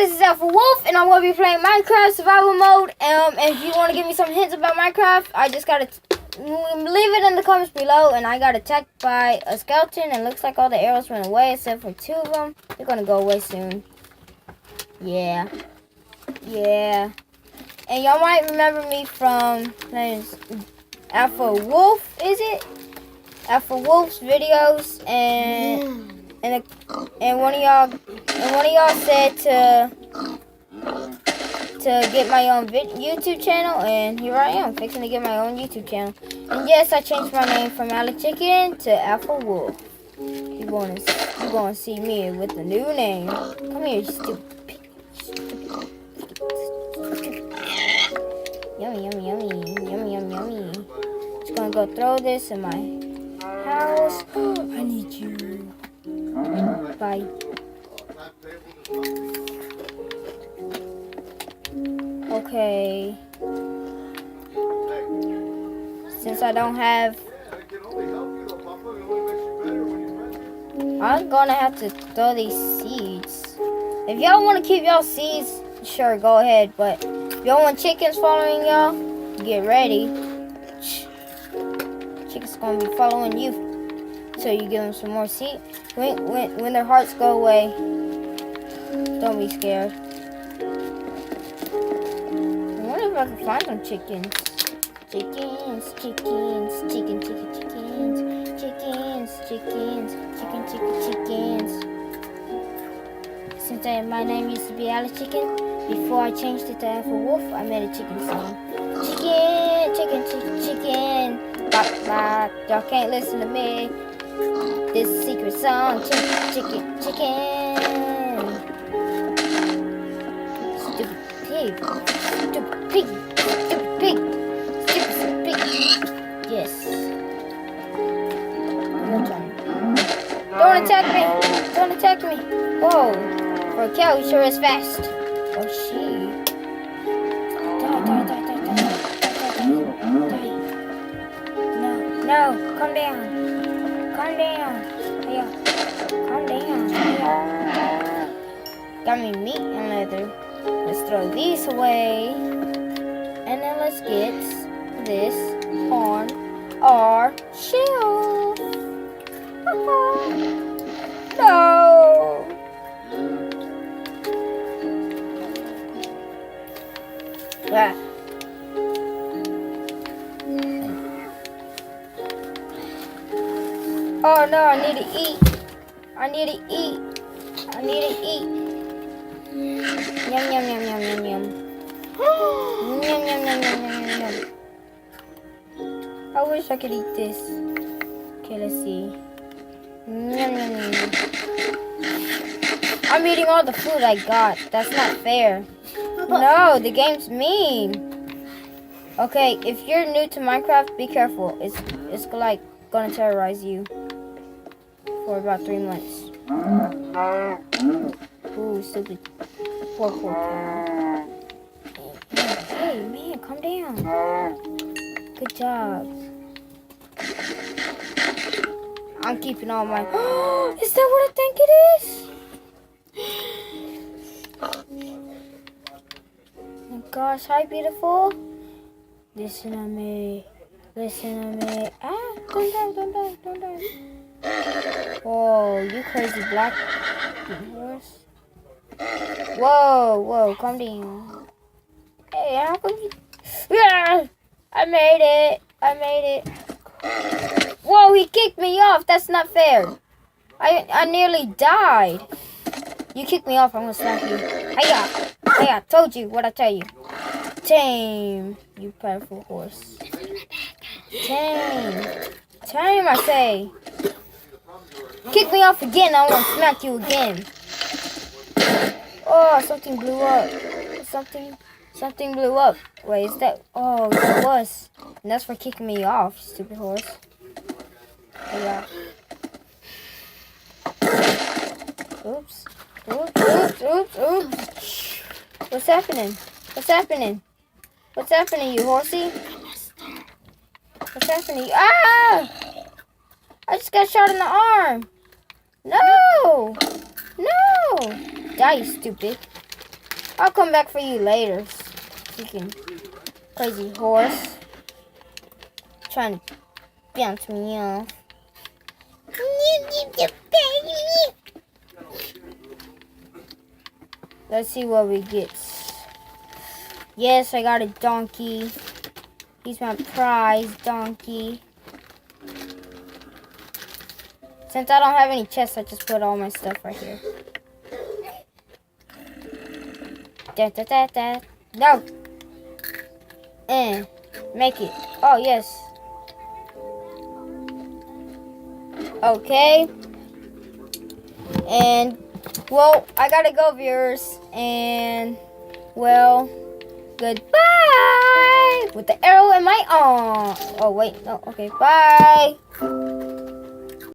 this is Alpha Wolf, and I'm going to be playing Minecraft Survival Mode. If you want to give me some hints about Minecraft, I just got to leave it in the comments below. And I got attacked by a skeleton, and it looks like all the arrows went away except for 2 of them. They're going to go away soon. Yeah. And y'all might remember me from Alpha Wolf, is it? Alpha Wolf's videos, and one of y'all said to get my own YouTube channel, and here I am fixing to get my own YouTube channel. And yes, I changed my name from Alex Chicken to Alpha Wolf. You gonna see me with a new name. Come here, you stupid pig. Yummy. Just gonna go throw this in my house. I need you. Bye. Okay. Since I don't have, I'm gonna have to throw these seeds. If y'all want to keep y'all seeds, sure, go ahead. But if y'all want chickens following y'all, get ready. Chickens gonna be following you, so you give them some more seed. When their hearts go away, don't be scared. I wonder if I can find some chickens. Chickens. Since my name used to be Alex Chicken, before I changed it to Alpha Wolf, I made a chicken song. Chicken. Bop. Y'all can't listen to me. This is a secret song. Chicken. Stupid pig. Yes. Don't attack me. Whoa. For a cow, he sure is fast. Oh, she. Die. No, calm down. Yeah. Calm down. Yeah. Got me meat and leather. Let's throw these away. And then let's get this on our shelf. No. Yeah. Oh no, I need to eat. Yum. Yum. I wish I could eat this. Okay, let's see. Yum. I'm eating all the food I got. That's not fair. No, the game's mean. Okay, if you're new to Minecraft, be careful. It's like gonna terrorize you for about 3 months. Ooh, stupid. Poor cow. Hey, man, calm down. Good job. I'm keeping all my... Is that what I think it is? Oh my gosh, hi, beautiful. Listen to me. Ah, don't die. Whoa, you crazy black horse. Whoa, calm down. Hey, how come you... Yeah, I made it. Whoa, he kicked me off. That's not fair. I nearly died. You kicked me off, I'm gonna slap you. Hiya, told you what I tell you. Tame, you powerful horse. Tame, I say. Kick me off again, I want to smack you again. Oh, something blew up. Something blew up. Wait, is that? Oh, it was. And that's for kicking me off, stupid horse. Yeah. Oops. What's happening, you horsey? What's happening? Ah! I just got shot in the arm. No! Die, you stupid. I'll come back for you later. Freaking crazy horse. Trying to bounce me off. Let's see what we get. Yes, I got a donkey. He's my prize donkey. Since I don't have any chests, I just put all my stuff right here. No. Make it. Oh, yes. Okay. And, well, I gotta go, viewers. And, well, goodbye. With the arrow in my arm. Oh, wait. No. Okay. Bye.